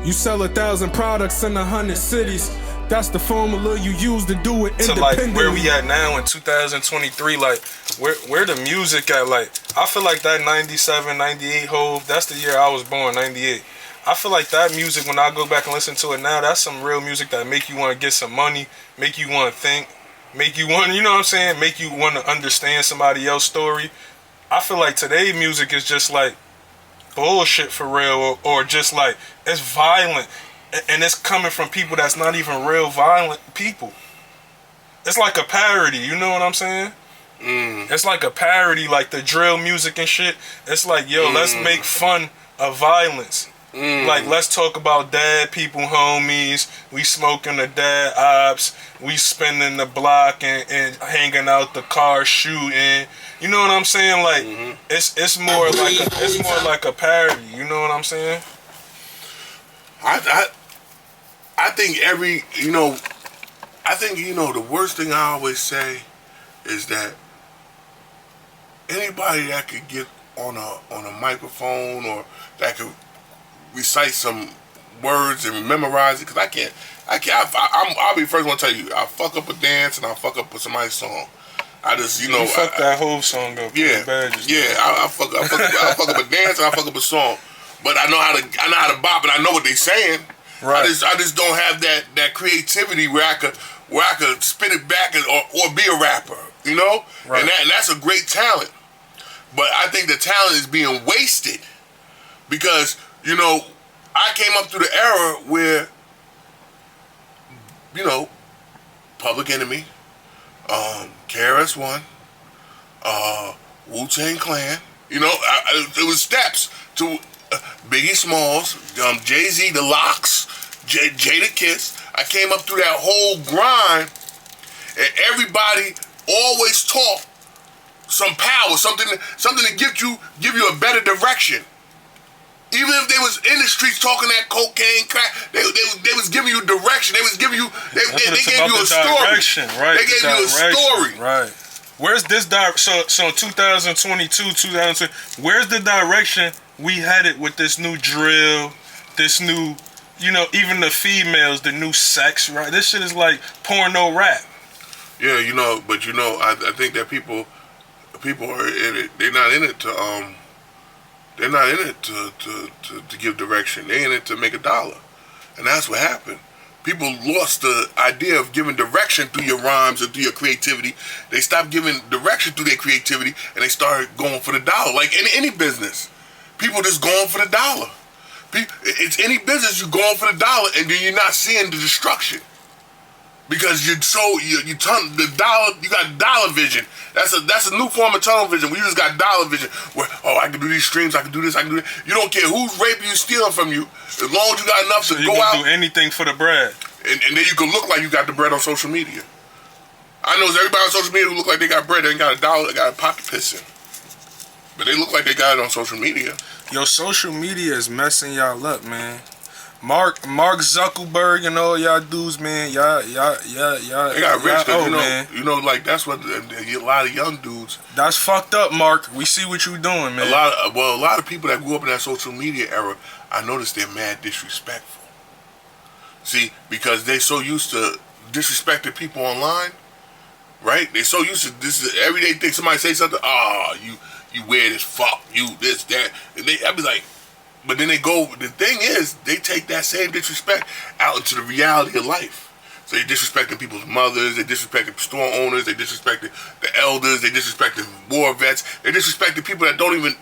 You sell 1,000 products in 100 cities. That's the formula you use to do it independently. To like where we at now in 2023, like where the music at? Like I feel like that 97, 98 Hove, that's the year I was born, 98. I feel like that music, when I go back and listen to it now, that's some real music that make you want to get some money, make you want to think, make you want, you know what I'm saying, make you want to understand somebody else's story. I feel like today's music is just like bullshit for real, or just like it's violent, and it's coming from people that's not even real violent people. It's like a parody, you know what I'm saying? It's like a parody, like the drill music and shit. It's like, yo, let's make fun of violence. Like, let's talk about dead people, homies. We smoking the dead ops. We spinning the block and hanging out the car shooting. You know what I'm saying? Like, it's more like a parody. You know what I'm saying? I think the worst thing I always say is that anybody that could get on a microphone or that could recite some words and memorize it, because I'll be the first one to tell you, I fuck up a dance and I fuck up with somebody's song. I just, you fuck that whole song up. Yeah, I fuck up a dance and I fuck up a song, but I know how to bop and I know what they saying. Right. I just don't have that creativity where I could spit it back or be a rapper, you know. Right. And that's a great talent, but I think the talent is being wasted because, you know, I came up through the era where, you know, Public Enemy, KRS-One, Wu-Tang Clan, you know, it was steps to Biggie Smalls, Jay-Z, The Lox, Jada Kiss. I came up through that whole grind, and everybody always taught some power, something to give you a better direction. Even if they was in the streets talking that cocaine, crack, they was giving you direction. They gave you a story. Right? They gave you a story. Right. Where's this so 2022, 2020? Where's the direction we headed with this new drill, this new, you know, even the females, the new sex, right? This shit is like porno rap. Yeah, you know, but you know, I think that people are in it. They're not in it to They're not in it to give direction. They're in it to make $1. And that's what happened. People lost the idea of giving direction through your rhymes or through your creativity. They stopped giving direction through their creativity and they started going for the $1. Like in any business, people just going for the $1. It's any business, you're going for the $1 and then you're not seeing the destruction. Because you got dollar vision. That's a new form of tunnel vision. We just got dollar vision. Where I can do these streams, I can do this, I can do that. You don't care who's raping you, stealing from you, as long as you got enough to go out. You can do anything for the bread. And then you can look like you got the bread on social media. I know everybody on social media who look like they got bread, they ain't got $1, they got a pocket pissing. But they look like they got it on social media. Yo, social media is messing y'all up, man. Mark Zuckerberg and all y'all dudes, man, y'all. They got rich, you know, like that's what a lot of young dudes. That's fucked up, Mark. We see what you doing, man. A lot of people that grew up in that social media era, I noticed they're mad disrespectful. See, because they so used to disrespecting people online, right? They so used to this everyday thing. Somebody say something, you weird as fuck, you this that, and I'd be like. But then the thing is, they take that same disrespect out into the reality of life. So they disrespecting people's mothers, they disrespecting store owners, they disrespecting the elders, they disrespecting war vets, they disrespecting people their hand don't even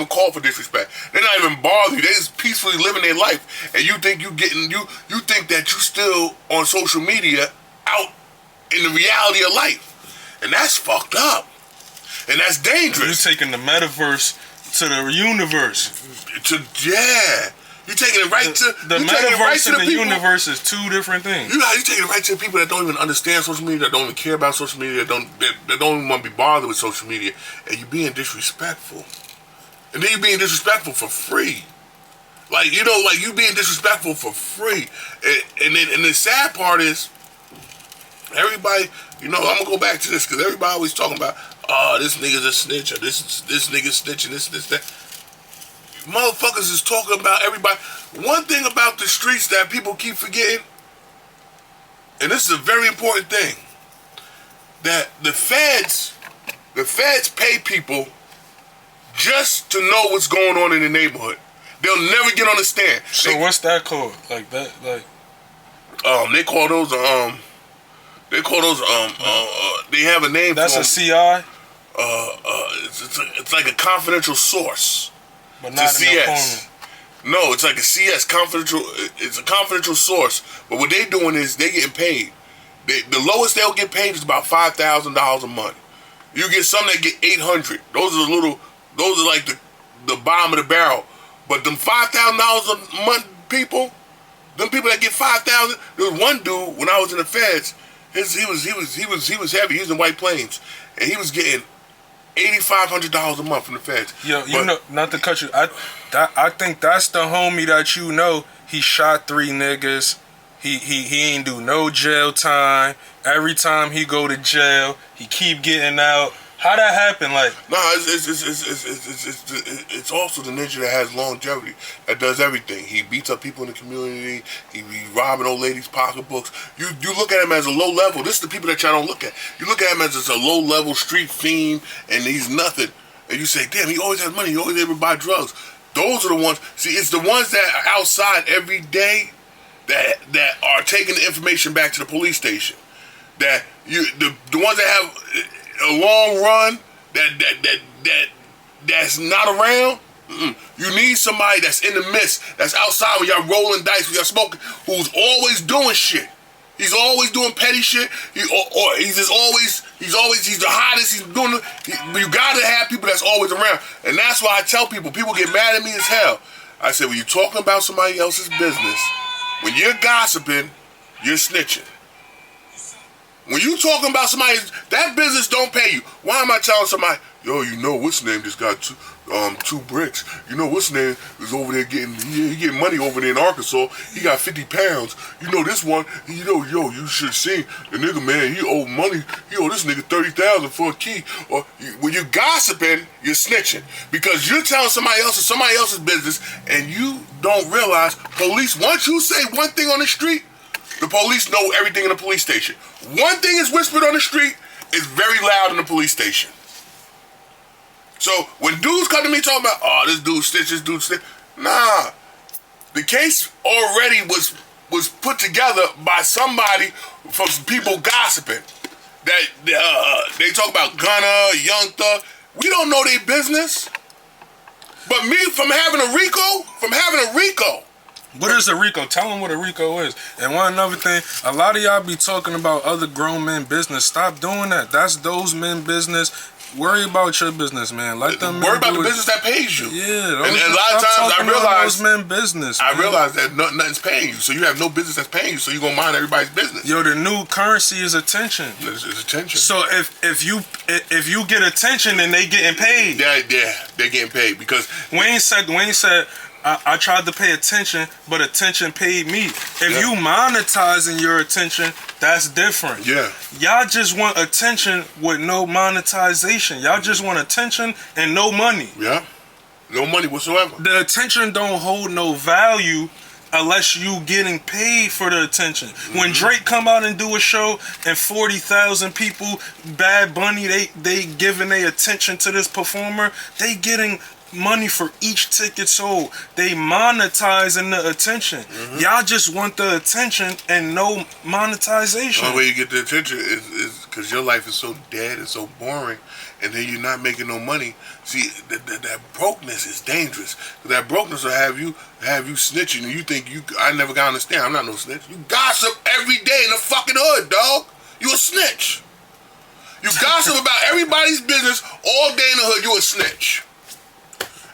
call for disrespect. They're not even bothering you, they just peacefully living their life. And you think you think that you still on social media out in the reality of life. And that's fucked up. And that's dangerous. You're taking the metaverse to the universe. You're taking it right to the metaverse and the universe is two different things. You're taking it right to the people that don't even understand social media, that don't even care about social media, that don't even want to be bothered with social media, and you're being disrespectful. And then you're being disrespectful for free. Like you being disrespectful for free. And the sad part is, everybody, I'm gonna go back to this because everybody always talking about, this nigga's a snitch, or this nigga's snitching, this, that. motherfuckers is talking about everybody. One thing about the streets that people keep forgetting, and this is a very important thing, that the feds pay people just to know what's going on in the neighborhood. They'll never get on the stand. So what's that called? Like that, like. They call those they have a name. That's for a CI. It's like a confidential source. But not in CS. No, it's like a CS confidential. It's a confidential source. But what they doing is they getting paid. The lowest they'll get paid is about $5,000 a month. You get some that get $800. Those are like the bottom of the barrel. But them $5,000 a month people, them people that get $5,000. There was one dude when I was in the feds. He was heavy. He was in White Plains, and he was getting $8,500 a month from the feds. Yo, you know, not to cut you. I think that's the homie that you know. He shot 3 niggas. He ain't do no jail time. Every time he go to jail, he keep getting out. How that happen? Like, nah, it's also the ninja that has longevity, that does everything. He beats up people in the community. He robbing old ladies' pocketbooks. You look at him as a low level. This is the people that y'all don't look at. You look at him as a low level street fiend, and he's nothing. And you say, damn, he always has money. He always able to buy drugs. Those are the ones. See, it's the ones that are outside every day that are taking the information back to the police station. The ones that have a long run that's not around. You need somebody that's in the midst, that's outside when y'all rolling dice, when y'all smoking, who's always doing shit. He's always doing petty shit. He's the hottest. He's doing. You gotta have people that's always around, and that's why I tell people. People get mad at me as hell. I said, when you're talking about somebody else's business, when you're gossiping, you're snitching. When you talking about somebody, that business don't pay you. Why am I telling somebody, yo, you know what's name just got 2 bricks. You know what's name is over there he getting money over there in Arkansas. He got 50 pounds. You know this one, you should see the nigga, man, he owe money. He owe this nigga 30,000 for a key. Or when you're gossiping, you're snitching. Because you're telling somebody else's business, and you don't realize police, once you say one thing on the street, the police know everything in the police station. One thing is whispered on the street is very loud in the police station. So when dudes come to me talking about, oh, this dude snitch, nah. The case already was put together by somebody from some people gossiping. That they talk about Gunna, Young Thug. We don't know their business. But me, from having a Rico. what is a Rico? Tell them what a Rico is. And one another thing, a lot of y'all be talking about other grown men business. Stop doing that. That's those men business. Worry about your business, man. Let them worry about the business that pays you. Yeah, and a lot of times I realize those men business. I realize that nothing's paying you, so you have no business that's paying you. So you gonna mind everybody's business. Yo, the new currency is attention. It's attention. So if you get attention, then they getting paid. Yeah, they're getting paid because Wayne said. I tried to pay attention, but attention paid me. If you monetizing your attention, that's different. Yeah. Y'all just want attention with no monetization. Y'all just want attention and no money. Yeah. No money whatsoever. The attention don't hold no value unless you getting paid for the attention. Mm-hmm. When Drake come out and do a show and 40,000 people, Bad Bunny, they giving their attention to this performer, they getting money for each ticket sold. They monetizing the attention. Mm-hmm. Y'all just want the attention and no monetization. The only way you get the attention is because your life is so dead and so boring, and then you're not making no money. See, that brokenness is dangerous. That brokenness will have you snitching, and you think I never got to understand. I'm not no snitch. You gossip every day in the fucking hood, dog. You a snitch. You gossip about everybody's business all day in the hood. You a snitch.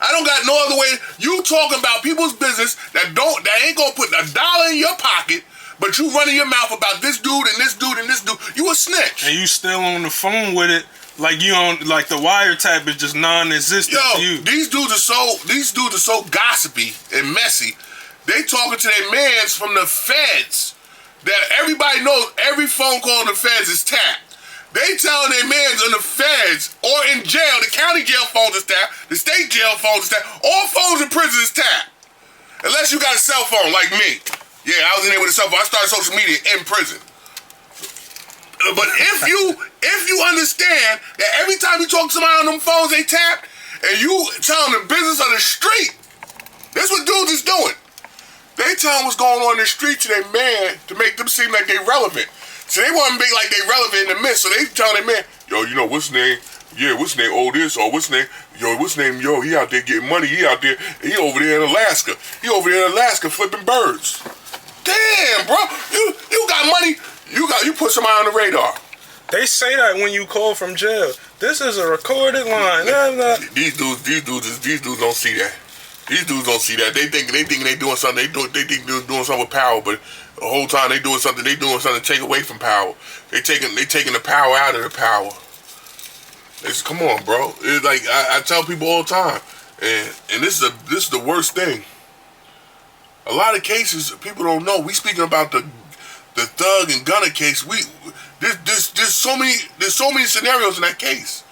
I don't got no other way. You talking about people's business that ain't gonna put $1 in your pocket, but you running your mouth about this dude and this dude and this dude. You a snitch. And you still on the phone with it, like you on like the wiretap is just non-existent to you. These dudes are so gossipy and messy. They talking to their mans from the feds that everybody knows. Every phone call on the feds is tapped. They telling their mans in the feds or in jail, the county jail phones is tapped, the state jail phones is tapped, all phones in prison is tapped. Unless you got a cell phone like me. Yeah, I was in there with a cell phone. I started social media in prison. But if you understand that every time you talk to somebody on them phones, they tapped, and you tell them the business of the street, that's what dudes is doing. They tell them what's going on in the street to their man to make them seem like they relevant. So they want to be like they relevant in the midst. So they tell their man, yo, you know, what's his name? Yeah, what's his name? Oh, this, or what's his name? Yo, what's his name? Yo, he out there getting money. He out there, he over there in Alaska. He over there in Alaska flipping birds. Damn, bro. You got money. You put somebody on the radar. They say that when you call from jail. This is a recorded line. These dudes don't see that. These dudes don't see that. They think they doing something. They think they're doing something with power, but the whole time they doing something to take away from power. They taking the power out of the power. Come on, bro. It's like I tell people all the time, and this is the worst thing. A lot of cases people don't know. We speaking about the Thug and Gunna case. There's so many scenarios in that case.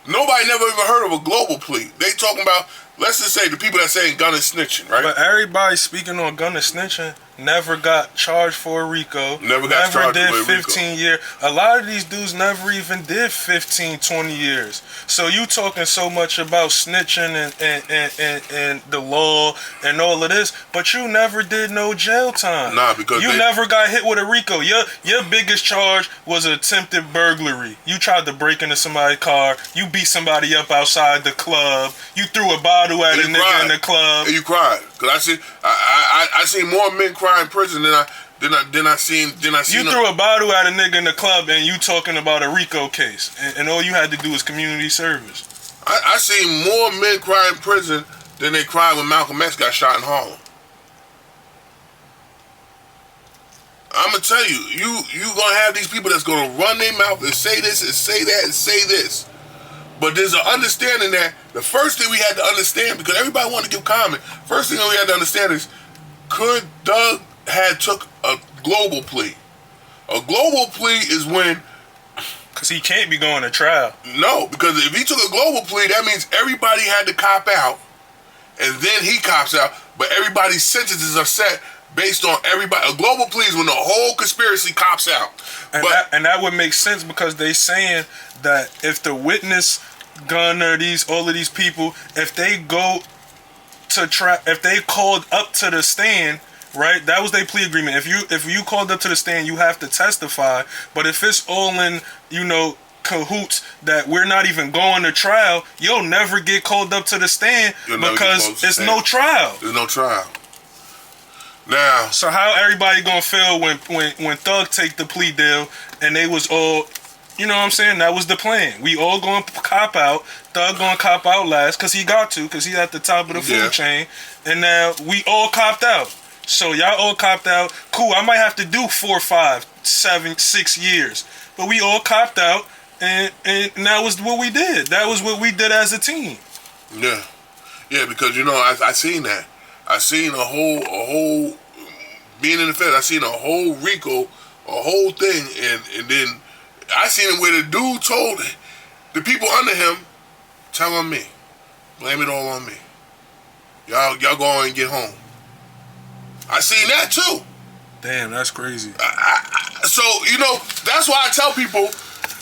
Nobody never even heard of a global plea. They talking about, let's just say the people that saying Gunna snitching, right? But everybody speaking on Gunna snitching never got charged for a Rico. Never charged did for a 15 years. A lot of these dudes never even did 15, 20 years. So you talking so much about snitching and the law and all of this, but you never did no jail time. Nah, because you never got hit with a Rico. Your biggest charge was attempted burglary. You tried to break into somebody's car. You beat somebody up outside the club. You threw a bottle at a nigga in the club. And you cried. Cause I seen more men cry in prison than I seen. You threw a bottle at a nigga in the club, and you talking about a Rico case, and all you had to do was community service. I seen more men cry in prison than they cried when Malcolm X got shot in Harlem. I'm gonna tell you, you gonna have these people that's gonna run their mouth and say this and say that and say this. But there's an understanding that the first thing we had to understand, because everybody wanted to give comment, first thing we had to understand is, could Doug had took a global plea? A global plea is when... Because he can't be going to trial. No, because if he took a global plea, that means everybody had to cop out, and then he cops out, but everybody's sentences are set based on everybody. A global plea is when the whole conspiracy cops out. And that would make sense, because they saying that if the witness, Gunner, all of these people, if they go to if they called up to the stand, right? That was their plea agreement. If you called up to the stand, you have to testify. But if it's all in, cahoots that we're not even going to trial, you'll never get called up to the stand because it's no trial. There's no trial. Now, so how everybody gonna feel when Thug take the plea deal and they was all, you know what I'm saying? That was the plan. We all gonna cop out. Thug gonna cop out last because he got to, because he at the top of the food chain. And now we all copped out. So y'all all copped out. Cool. I might have to do 4, 5, 7, 6 years, but we all copped out, and that was what we did. That was what we did as a team. Yeah, because I seen that. I seen a whole being in the Fed. I seen a whole Rico, a whole thing, and then I seen it where the dude told the people under him, "Tell on me, blame it all on me. Y'all go on and get home." I seen that too. Damn, that's crazy. So that's why I tell people.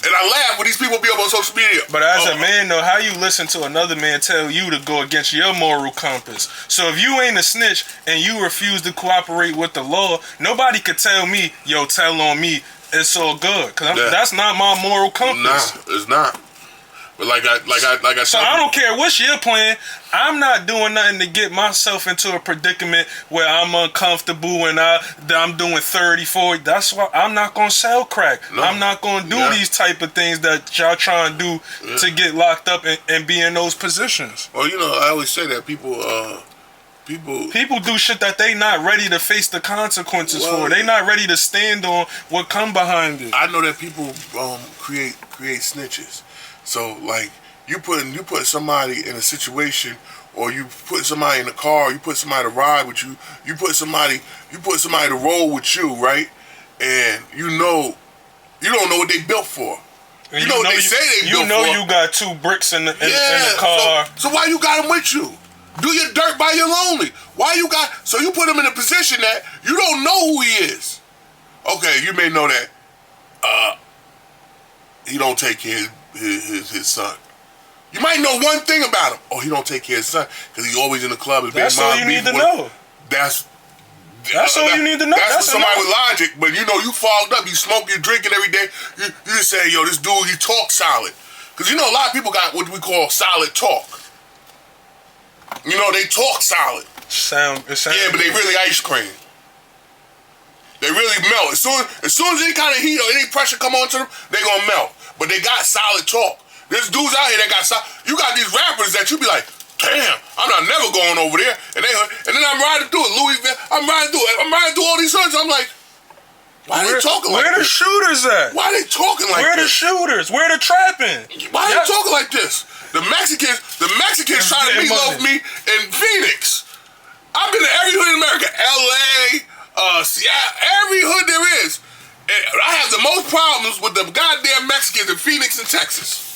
And I laugh when these people be up on social media. But as a man, though, how you listen to another man tell you to go against your moral compass? So if you ain't a snitch and you refuse to cooperate with the law, nobody could tell me, yo, tell on me, it's all good. Because that's not my moral compass. Nah, it's not. But like I said, so I don't care what's your plan. I'm not doing nothing to get myself into a predicament where I'm uncomfortable and I'm doing 30, 40. That's why I'm not gonna sell crack. No. I'm not gonna do these type of things that y'all trying to do to get locked up and be in those positions. Well, I always say that people do shit that they not ready to face the consequences for. They not ready to stand on what come behind it. I know that people create snitches. So like you put somebody in a situation, or you put somebody in a car, you put somebody to ride with you, you put somebody to roll with you, right? And you don't know what they built for. You know what they say they You built know for. you got 2 bricks in the car. So why you got him with you? Do your dirt by your lonely. Why you got? So you put him in a position that you don't know who he is. Okay, you may know that. He don't take care of his son. You might know one thing about him. Oh, he don't take care of his son because he's always in the club. That's all you need to know. That's all you need to know. That's for somebody with logic. But you know, you fogged up. You smoke, you drinking every day. You just say, yo, this dude, he talks solid. Because you know, a lot of people got what we call solid talk. You know, they talk solid. It sounds yeah, but they really ice cream. They really melt. As soon as any kind of heat or any pressure come onto them, they gonna melt. But they got solid talk. There's dudes out here that got solid. You got these rappers that you be like, damn, I'm not never going over there. And then I'm riding through it, Louisville. I'm riding through all these hoods. I'm like, why they talking like this? Where the shooters at? Why they talking like this? Where the shooters? Where the trapping? Why they talking like this? The Mexicans trying to meatloaf me in Phoenix. I've been to every hood in America. LA, Seattle, every hood there is. And I have the most problems with the goddamn Mexicans in Phoenix and Texas.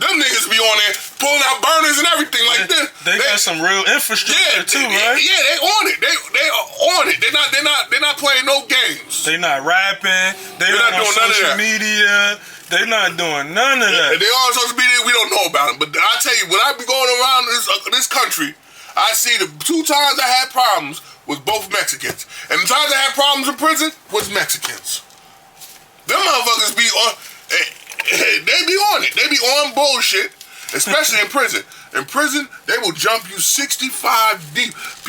Them niggas be on there pulling out burners and everything like this. They got some real infrastructure too, right? Yeah, they on it. They are on it. They're not playing no games. They not rapping. They're not doing none of that. Media. They're not doing none of that. They all on social media. We don't know about them. But I tell you, when I be going around this country, I see the 2 times I had problems was both Mexicans, and the times I had problems in prison was Mexicans. Them motherfuckers be on. They be on it. They be on bullshit, especially in prison. In prison, they will jump you 65 deep.